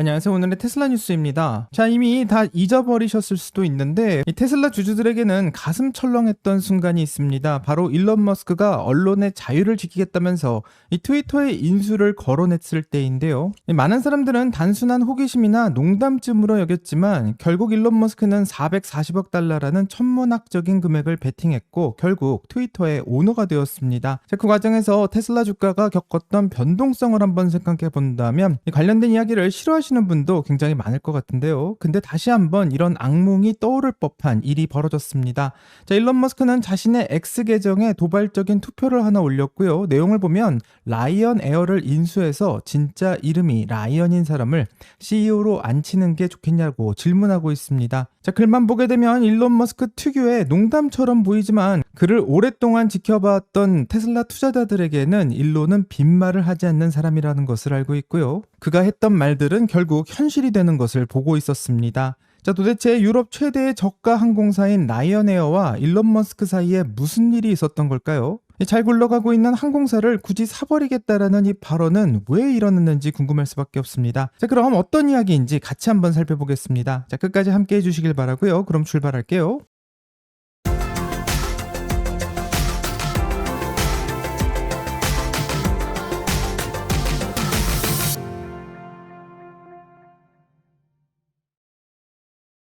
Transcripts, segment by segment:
안녕하세요. 오늘의 테슬라 뉴스입니다. 자, 이미 다 잊어버리셨을 수도 있는데 이 테슬라 주주들에게는 가슴 철렁했던 순간이 있습니다. 바로 일론 머스크가 언론의 자유를 지키겠다면서 이 트위터에 인수를 거론했을 때인데요. 많은 사람들은 단순한 호기심이나 농담쯤으로 여겼지만 결국 일론 머스크는 440억 달러라는 천문학적인 금액을 베팅했고 결국 트위터의 오너가 되었습니다. 자, 그 과정에서 테슬라 주가가 겪었던 변동성을 한번 생각해 본다면 관련된 이야기를 싫어하시는 분도 굉장히 많을 것 같은데요. 근데 다시 한번 이런 악몽이 떠오를 법한 일이 벌어졌습니다. 자, 일론 머스크는 자신의 X 계정에 도발적인 투표를 하나 올렸고요. 내용을 보면 라이언 에어를 인수해서 진짜 이름이 라이언인 사람을 CEO로 앉히는 게 좋겠냐고 질문하고 있습니다. 자, 글만 보게 되면 일론 머스크 특유의 농담처럼 보이지만 그를 오랫동안 지켜봤던 테슬라 투자자들에게는 일론은 빈말을 하지 않는 사람이라는 것을 알고 있고요. 그가 했던 말들은 결국 현실이 되는 것을 보고 있었습니다. 자, 도대체 유럽 최대의 저가 항공사인 라이언에어와 일론 머스크 사이에 무슨 일이 있었던 걸까요? 잘 굴러가고 있는 항공사를 굳이 사버리겠다라는 이 발언은 왜 일어났는지 궁금할 수밖에 없습니다. 자, 그럼 어떤 이야기인지 같이 한번 살펴보겠습니다. 자, 끝까지 함께 해주시길 바라고요. 그럼 출발할게요.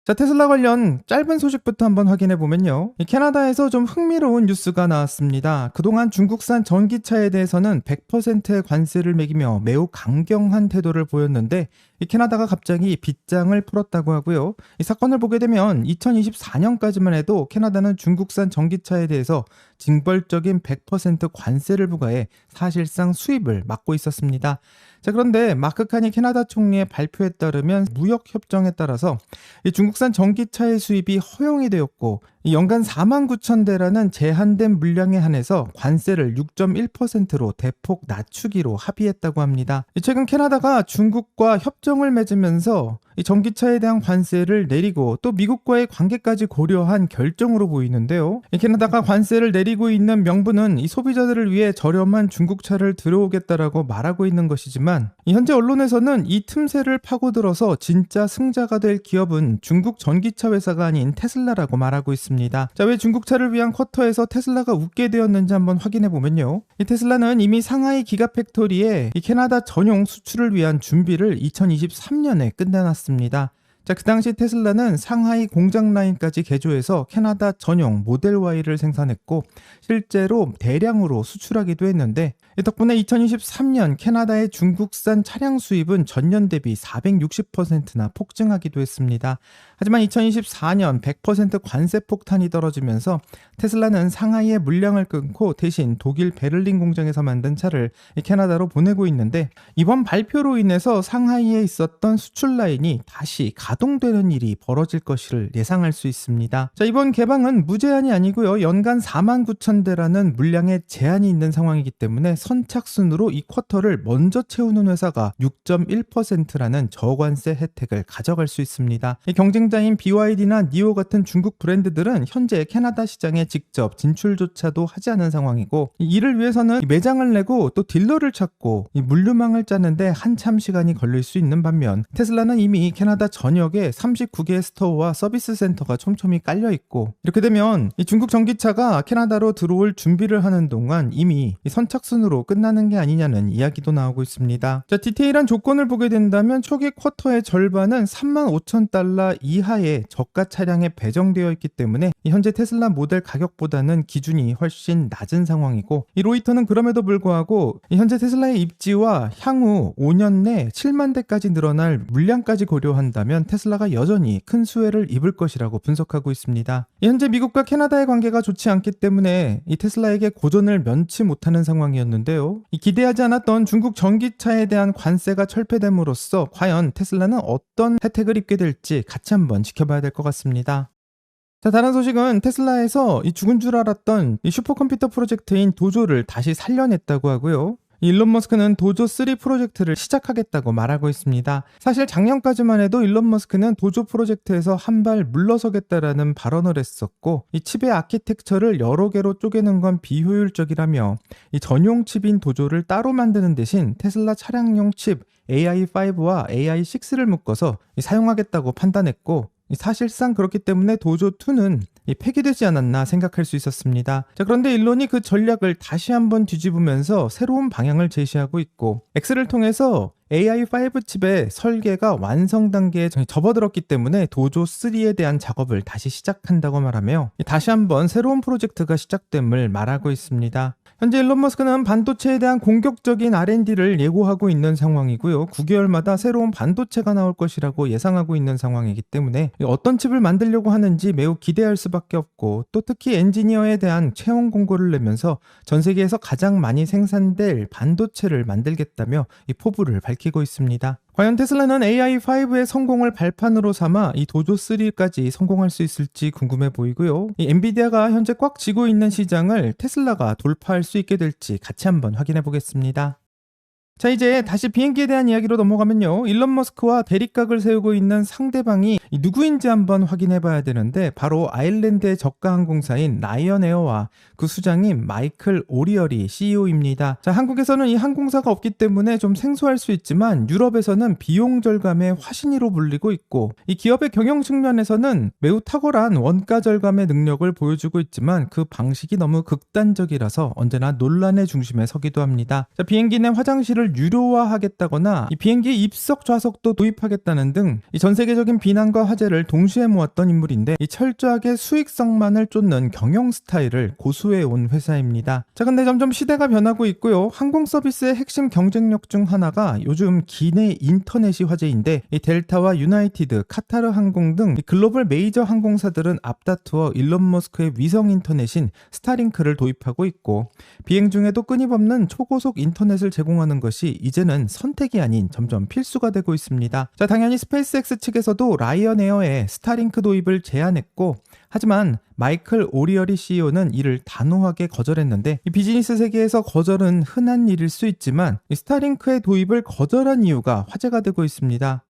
자, 테슬라 관련 짧은 소식부터 한번 확인해 보면요. 캐나다에서 좀 흥미로운 뉴스가 나왔습니다. 그동안 중국산 전기차에 대해서는 100%의 관세를 매기며 매우 강경한 태도를 보였는데 이 캐나다가 갑자기 빗장을 풀었다고 하고요. 이 사건을 보게 되면 2024년까지만 해도 캐나다는 중국산 전기차에 대해서 징벌적인 100% 관세를 부과해 사실상 수입을 막고 있었습니다. 자, 그런데 마크 카니 캐나다 총리의 발표에 따르면 무역 협정에 따라서 이 중국산 전기차의 수입이 허용이 되었고 연간 49,000대라는 제한된 물량에 한해서 관세를 6.1%로 대폭 낮추기로 합의했다고 합니다. 최근 캐나다가 중국과 협정을 맺으면서 이 전기차에 대한 관세를 내리고 또 미국과의 관계까지 고려한 결정으로 보이는데요. 이 캐나다가 관세를 내리고 있는 명분은 이 소비자들을 위해 저렴한 중국차를 들어오겠다라고 말하고 있는 것이지만 현재 언론에서는 이 틈새를 파고들어서 진짜 승자가 될 기업은 중국 전기차 회사가 아닌 테슬라라고 말하고 있습니다. 자, 왜 중국차를 위한 쿼터에서 테슬라가 웃게 되었는지 한번 확인해 보면요. 이 테슬라는 이미 상하이 기가팩토리에 이 캐나다 전용 수출을 위한 준비를 2023년에 끝내놨습니다. 자, 그 당시 테슬라는 상하이 공장 라인까지 개조해서 캐나다 전용 모델 Y를 생산했고 실제로 대량으로 수출하기도 했는데 덕분에 2023년 캐나다의 중국산 차량 수입은 전년 대비 460%나 폭증하기도 했습니다. 하지만 2024년 100% 관세 폭탄이 떨어지면서 테슬라는 상하이의 물량을 끊고 대신 독일 베를린 공장에서 만든 차를 캐나다로 보내고 있는데 이번 발표로 인해서 상하이에 있었던 수출 라인이 다시 가동되는 일이 벌어질 것을 예상할 수 있습니다. 자, 이번 개방은 무제한이 아니고요. 연간 49,000대라는 물량에 제한이 있는 상황이기 때문에 선착순으로 이 쿼터를 먼저 채우는 회사가 6.1%라는 저관세 혜택을 가져갈 수 있습니다. 경쟁자인 BYD나 니오 같은 중국 브랜드들은 현재 캐나다 시장에 직접 진출조차도 하지 않은 상황이고 이를 위해서는 매장을 내고 또 딜러를 찾고 이 물류망을 짜는데 한참 시간이 걸릴 수 있는 반면 테슬라는 이미 캐나다 전역에 39개의 스토어와 서비스 센터가 촘촘히 깔려 있고 이렇게 되면 이 중국 전기차가 캐나다로 들어올 준비를 하는 동안 이미 이 선착순으로 끝나는 게 아니냐는 이야기도 나오고 있습니다. 자, 디테일한 조건을 보게 된다면 초기 쿼터의 절반은 35,000달러 이하의 저가 차량에 배정되어 있기 때문에 현재 테슬라 모델 가격보다는 기준이 훨씬 낮은 상황이고 이 로이터는 그럼에도 불구하고 현재 테슬라의 입지와 향후 5년 내 7만 대까지 늘어날 물량까지 고려한다면 테슬라가 여전히 큰 수혜를 입을 것이라고 분석하고 있습니다. 현재 미국과 캐나다의 관계가 좋지 않기 때문에 이 테슬라에게 고전을 면치 못하는 상황이었는데요. 기대하지 않았던 중국 전기차에 대한 관세가 철폐됨으로써 과연 테슬라는 어떤 혜택을 입게 될지 같이 한번 지켜봐야 될 것 같습니다. 자, 다른 소식은 테슬라에서 이 죽은 줄 알았던 이 슈퍼컴퓨터 프로젝트인 도조를 다시 살려냈다고 하고요. 일론 머스크는 도조 3 프로젝트를 시작하겠다고 말하고 있습니다. 사실 작년까지만 해도 일론 머스크는 도조 프로젝트에서 한 발 물러서겠다라는 발언을 했었고, 이 칩의 아키텍처를 여러 개로 쪼개는 건 비효율적이라며 이 전용 칩인 도조를 따로 만드는 대신 테슬라 차량용 칩 AI5와 AI6를 묶어서 사용하겠다고 판단했고, 사실상 그렇기 때문에 도조2는 폐기되지 않았나 생각할 수 있었습니다. 자, 그런데 일론이 그 전략을 다시 한번 뒤집으면서 새로운 방향을 제시하고 있고, X를 통해서 AI5 칩의 설계가 완성 단계에 접어들었기 때문에 도조3에 대한 작업을 다시 시작한다고 말하며 다시 한번 새로운 프로젝트가 시작됨을 말하고 있습니다. 현재 일론 머스크는 반도체에 대한 공격적인 R&D를 예고하고 있는 상황이고요. 9개월마다 새로운 반도체가 나올 것이라고 예상하고 있는 상황이기 때문에 어떤 칩을 만들려고 하는지 매우 기대할 수밖에 없고, 또 특히 엔지니어에 대한 채용 공고를 내면서 전 세계에서 가장 많이 생산될 반도체를 만들겠다며 이 포부를 밝히고 있습니다. 과연 테슬라는 AI5의 성공을 발판으로 삼아 이 도조3까지 성공할 수 있을지 궁금해 보이고요. 이 엔비디아가 현재 꽉 쥐고 있는 시장을 테슬라가 돌파할 수 있게 될지 같이 한번 확인해 보겠습니다. 자, 이제 다시 비행기에 대한 이야기로 넘어가면요. 일론 머스크와 대립각을 세우고 있는 상대방이 누구인지 한번 확인해 봐야 되는데, 바로 아일랜드의 저가 항공사인 라이언에어와 그 수장인 마이클 오리얼이 CEO입니다. 자, 한국에서는 이 항공사가 없기 때문에 좀 생소할 수 있지만 유럽에서는 비용 절감의 화신이로 불리고 있고, 이 기업의 경영 측면에서는 매우 탁월한 원가 절감의 능력을 보여주고 있지만 그 방식이 너무 극단적이라서 언제나 논란의 중심에 서기도 합니다. 자, 비행기 내 화장실을 유료화하겠다거나 이 비행기 입석 좌석도 도입하겠다는 등 전 세계적인 비난과 화제를 동시에 모았던 인물인데, 이 철저하게 수익성만을 쫓는 경영 스타일을 고수해 온 회사입니다. 자, 근데 점점 시대가 변하고 있고요. 항공 서비스의 핵심 경쟁력 중 하나가 요즘 기내 인터넷이 화제인데, 이 델타와 유나이티드, 카타르 항공 등 글로벌 메이저 항공사들은 앞다투어 일론 머스크의 위성 인터넷인 스타링크를 도입하고 있고, 비행 중에도 끊임없는 초고속 인터넷을 제공하는 것이 이제는 선택이 아닌 점점 필수가 되고 있습니다. 자, 당연히 스페이스X 측에서도 라이언에어의 스타링크 도입을 제안했고, 하지만 마이클 오리얼이 CEO는 이를 단호하게 거절했는데, 이 비즈니스 세계에서 거절은 흔한 일일 수 있지만 이 스타링크의 도입을 거절한 이유가 화제가 되고 있습니다.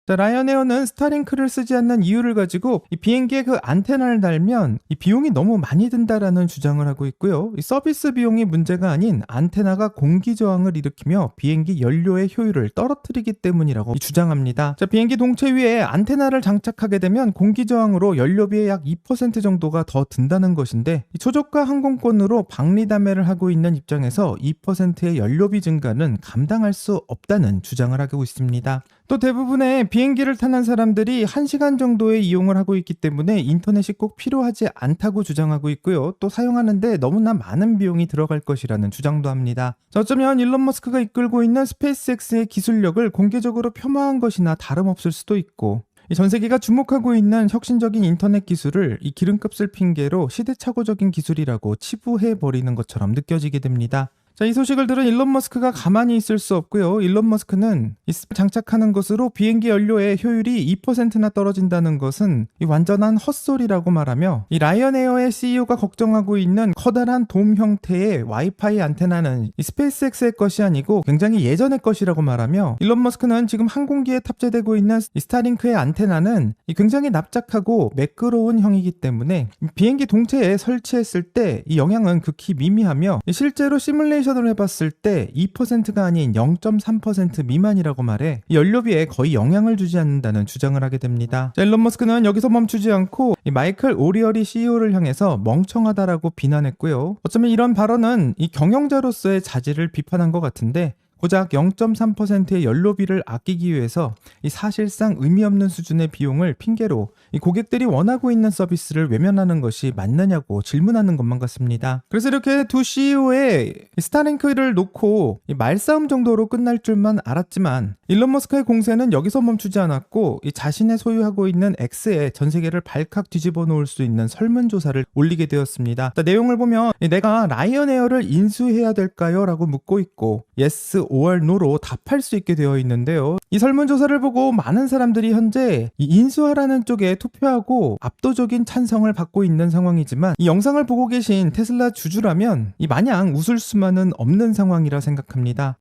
자, 라이언에어는 스타링크를 쓰지 않는 이유를 가지고 이 비행기에 그 안테나를 달면 이 비용이 너무 많이 든다라는 주장을 하고 있고요. 이 서비스 비용이 문제가 아닌 안테나가 공기 저항을 일으키며 비행기 연료의 효율을 떨어뜨리기 때문이라고 주장합니다. 자, 비행기 동체 위에 안테나를 장착하게 되면 공기 저항으로 연료비의 약 2% 정도가 더 든다는 것인데, 이 초저가 항공권으로 박리담회를 하고 있는 입장에서 2%의 연료비 증가는 감당할 수 없다는 주장을 하고 있습니다. 또 대부분의 비행기를 타는 사람들이 1시간 정도의 이용을 하고 있기 때문에 인터넷이 꼭 필요하지 않다고 주장하고 있고요. 또 사용하는데 너무나 많은 비용이 들어갈 것이라는 주장도 합니다. 자, 어쩌면 일론 머스크가 이끌고 있는 스페이스X의 기술력을 공개적으로 폄하한 것이나 다름없을 수도 있고, 전 세계가 주목하고 있는 혁신적인 인터넷 기술을 이 기름값을 핑계로 시대착오적인 기술이라고 치부해버리는 것처럼 느껴지게 됩니다. 자, 이 소식을 들은 일론 머스크가 가만히 있을 수 없고요. 일론 머스크는 이 장착하는 것으로 비행기 연료의 효율이 2%나 떨어진다는 것은 이 완전한 헛소리라고 말하며, 이 라이언에어의 CEO가 걱정하고 있는 커다란 돔 형태의 와이파이 안테나는 이 스페이스X의 것이 아니고 굉장히 예전의 것이라고 말하며, 일론 머스크는 지금 항공기에 탑재되고 있는 이 스타링크의 안테나는 이 굉장히 납작하고 매끄러운 형이기 때문에 비행기 동체에 설치했을 때 이 영향은 극히 미미하며, 실제로 시뮬레이션을 해봤을 때 2%가 아닌 0.3% 미만이라고 말해 연료비에 거의 영향을 주지 않는다는 주장을 하게 됩니다. 자, 일론 머스크는 여기서 멈추지 않고 이 마이클 오리얼이 CEO를 향해서 멍청하다라고 비난했고요. 어쩌면 이런 발언은 이 경영자로서의 자질을 비판한 것 같은데, 고작 0.3%의 연료비를 아끼기 위해서 이 사실상 의미 없는 수준의 비용을 핑계로 이 고객들이 원하고 있는 서비스를 외면하는 것이 맞느냐고 질문하는 것만 같습니다. 그래서 이렇게 두 CEO의 스타링크를 놓고 이 말싸움 정도로 끝날 줄만 알았지만, 일론 머스크의 공세는 여기서 멈추지 않았고, 이 자신의 소유하고 있는 X에 전 세계를 발칵 뒤집어 놓을 수 있는 설문조사를 올리게 되었습니다. 내용을 보면 내가 라이언에어를 인수해야 될까요? 라고 묻고 있고, yes yes or no로 답할 수 있게 되어 있는데요. 이 설문조사를 보고 많은 사람들이 현재 이 인수하라는 쪽에 투표하고 압도적인 찬성을 받고 있는 상황이지만, 이 영상을 보고 계신 테슬라 주주라면 이 마냥 웃을 수만은 없는 상황이라 생각합니다.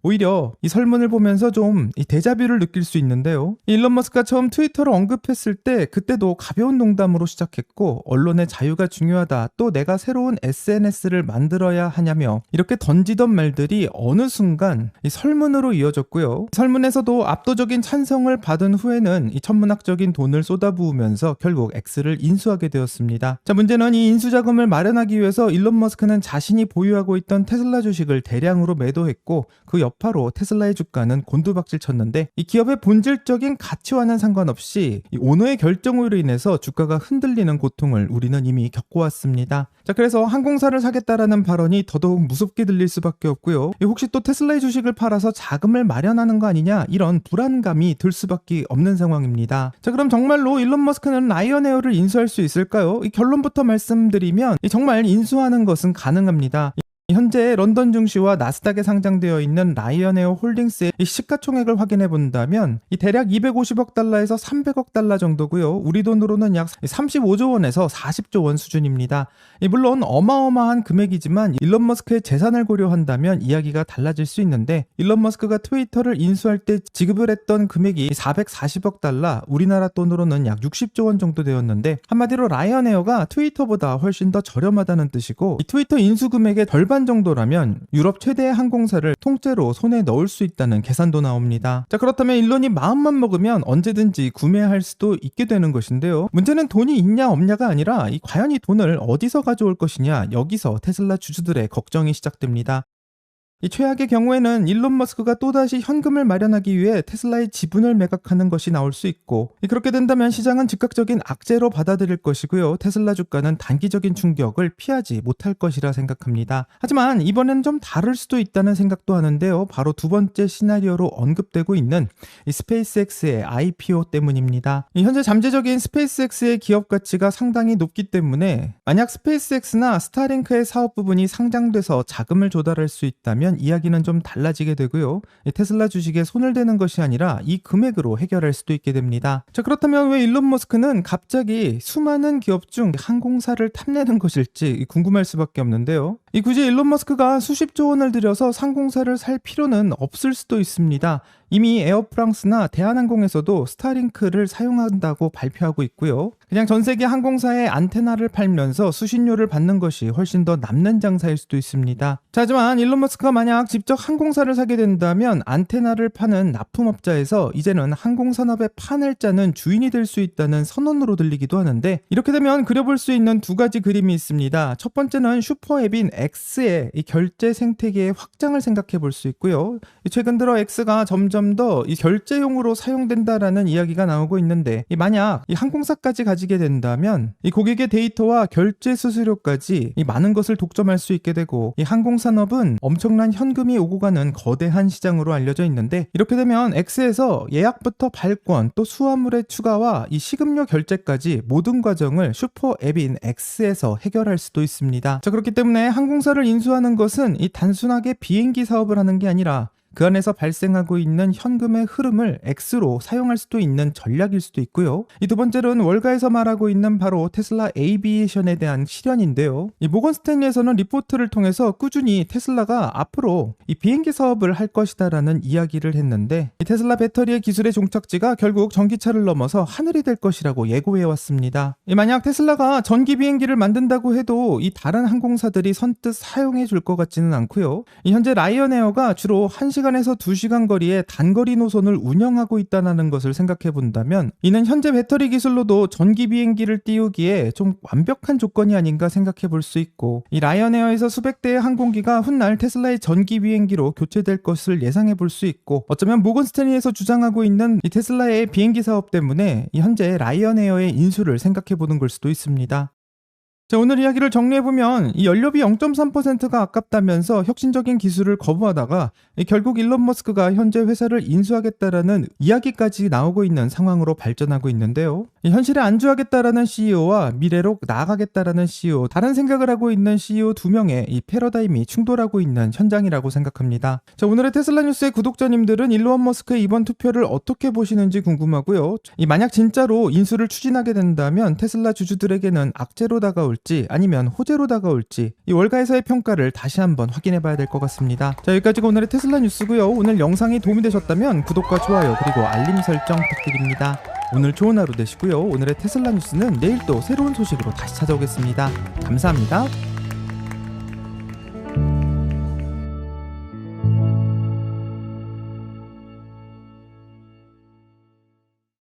오히려 이 설문을 보면서 좀 이 데자뷰를 느낄 수 있는데요. 일론 머스크가 처음 트위터를 언급했을 때 그때도 가벼운 농담으로 시작했고, 언론의 자유가 중요하다, 또 내가 새로운 SNS를 만들어야 하냐며 이렇게 던지던 말들이 어느 순간 이 설문으로 이어졌고요. 설문에서도 압도적인 찬성을 받은 후에는 이 천문학적인 돈을 쏟아부으면서 결국 X를 인수하게 되었습니다. 자, 문제는 이 인수 자금을 마련하기 위해서 일론 머스크는 자신이 보유하고 있던 테슬라 주식을 대량으로 매도했고, 그 여파로 테슬라의 주가는 곤두박질 쳤는데, 이 기업의 본질적인 가치와는 상관없이 이 오너의 결정으로 인해서 주가가 흔들리는 고통을 우리는 이미 겪어왔습니다. 자, 그래서 항공사를 사겠다라는 발언이 더더욱 무섭게 들릴 수밖에 없고요. 혹시 또 테슬라의 주식을 팔아서 자금을 마련하는 거 아니냐, 이런 불안감이 들 수밖에 없는 상황입니다. 자, 그럼 정말로 일론 머스크는 라이언에어를 인수할 수 있을까요? 이 결론부터 말씀드리면 정말 인수하는 것은 가능합니다. 현재 런던 증시와 나스닥에 상장되어 있는 라이언에어 홀딩스의 시가총액을 확인해 본다면 이 대략 250억 달러에서 300억 달러 정도고요. 우리 돈으로는 약 35조 원에서 40조 원 수준입니다. 물론 어마어마한 금액이지만 일론 머스크의 재산을 고려한다면 이야기가 달라질 수 있는데, 일론 머스크가 트위터를 인수할 때 지급을 했던 금액이 440억 달러, 우리나라 돈으로는 약 60조 원 정도 되었는데, 한마디로 라이언에어가 트위터보다 훨씬 더 저렴하다는 뜻이고, 이 트위터 인수 금액의 절반 정도라면 유럽 최대의 항공사를 통째로 손에 넣을 수 있다는 계산도 나옵니다. 자, 그렇다면 일론이 마음만 먹으면 언제든지 구매할 수도 있게 되는 것인데요. 문제는 돈이 있냐 없냐가 아니라 과연 이 돈을 어디서 가져올 것이냐, 여기서 테슬라 주주들의 걱정이 시작됩니다. 이 최악의 경우에는 일론 머스크가 또다시 현금을 마련하기 위해 테슬라의 지분을 매각하는 것이 나올 수 있고, 그렇게 된다면 시장은 즉각적인 악재로 받아들일 것이고요. 테슬라 주가는 단기적인 충격을 피하지 못할 것이라 생각합니다. 하지만 이번엔 좀 다를 수도 있다는 생각도 하는데요. 바로 두 번째 시나리오로 언급되고 있는 이 스페이스X의 IPO 때문입니다. 현재 잠재적인 스페이스X의 기업 가치가 상당히 높기 때문에, 만약 스페이스X나 스타링크의 사업 부분이 상장돼서 자금을 조달할 수 있다면 이야기는 좀 달라지게 되고요. 테슬라 주식에 손을 대는 것이 아니라 이 금액으로 해결할 수도 있게 됩니다. 자, 그렇다면 왜 일론 머스크는 갑자기 수많은 기업 중 항공사를 탐내는 것일지 궁금할 수밖에 없는데요. 굳이 일론 머스크가 수십조 원을 들여서 상공사를 살 필요는 없을 수도 있습니다. 이미 에어프랑스나 대한항공에서도 스타링크를 사용한다고 발표하고 있고요. 그냥 전 세계 항공사의 안테나를 팔면서 수신료를 받는 것이 훨씬 더 남는 장사일 수도 있습니다. 자, 하지만 일론 머스크가 만약 직접 항공사를 사게 된다면 안테나를 파는 납품업자에서 이제는 항공산업의 판을 짜는 주인이 될 수 있다는 선언으로 들리기도 하는데, 이렇게 되면 그려볼 수 있는 두 가지 그림이 있습니다. 첫 번째는 슈퍼앱인 X의 이 결제 생태계의 확장을 생각해 볼 수 있고요. 최근 들어 X가 점점 더 이 결제용으로 사용된다라는 이야기가 나오고 있는데, 만약 이 항공사까지 가지게 된다면 이 고객의 데이터와 결제 수수료까지 이 많은 것을 독점할 수 있게 되고, 이 항공산업은 엄청난 현금이 오고 가는 거대한 시장으로 알려져 있는데, 이렇게 되면 X에서 예약부터 발권 또 수화물의 추가와 이 식음료 결제까지 모든 과정을 슈퍼앱인 X에서 해결할 수도 있습니다. 자, 그렇기 때문에 항공사를 인수하는 것은 이 단순하게 비행기 사업을 하는 게 아니라 그 안에서 발생하고 있는 현금의 흐름을 X로 사용할 수도 있는 전략일 수도 있고요. 이 두 번째로는 월가에서 말하고 있는 바로 테슬라 에이비에이션에 대한 실현인데요. 이 모건 스탠리에서는 리포트를 통해서 꾸준히 테슬라가 앞으로 이 비행기 사업을 할 것이다라는 이야기를 했는데, 이 테슬라 배터리의 기술의 종착지가 결국 전기차를 넘어서 하늘이 될 것이라고 예고해 왔습니다. 만약 테슬라가 전기 비행기를 만든다고 해도 이 다른 항공사들이 선뜻 사용해 줄 것 같지는 않고요. 현재 라이언에어가 주로 1시간에서 2시간 거리의 단거리 노선을 운영하고 있다는 것을 생각해 본다면, 이는 현재 배터리 기술로도 전기 비행기를 띄우기에 좀 완벽한 조건이 아닌가 생각해 볼 수 있고, 이 라이언에어에서 수백 대의 항공기가 훗날 테슬라의 전기 비행기로 교체될 것을 예상해 볼 수 있고, 어쩌면 모건 스탠리에서 주장하고 있는 이 테슬라의 비행기 사업 때문에 이 현재 라이언에어의 인수를 생각해 보는 걸 수도 있습니다. 자, 오늘 이야기를 정리해보면 이 연료비 0.3%가 아깝다면서 혁신적인 기술을 거부하다가 결국 일론 머스크가 현재 회사를 인수하겠다라는 이야기까지 나오고 있는 상황으로 발전하고 있는데요. 현실에 안주하겠다라는 CEO와 미래로 나아가겠다라는 CEO, 다른 생각을 하고 있는 CEO 두 명의 이 패러다임이 충돌하고 있는 현장이라고 생각합니다. 자, 오늘의 테슬라 뉴스의 구독자님들은 일론 머스크의 이번 투표를 어떻게 보시는지 궁금하고요. 만약 진짜로 인수를 추진하게 된다면 테슬라 주주들에게는 악재로 다가올지 아니면 호재로 다가올지 이 월가에서의 평가를 다시 한번 확인해 봐야 될 것 같습니다. 자, 여기까지가 오늘의 테슬라 뉴스고요. 오늘 영상이 도움이 되셨다면 구독과 좋아요 그리고 알림 설정 부탁드립니다. 오늘 좋은 하루 되시고요. 오늘의 테슬라 뉴스는 내일 또 새로운 소식으로 다시 찾아오겠습니다. 감사합니다.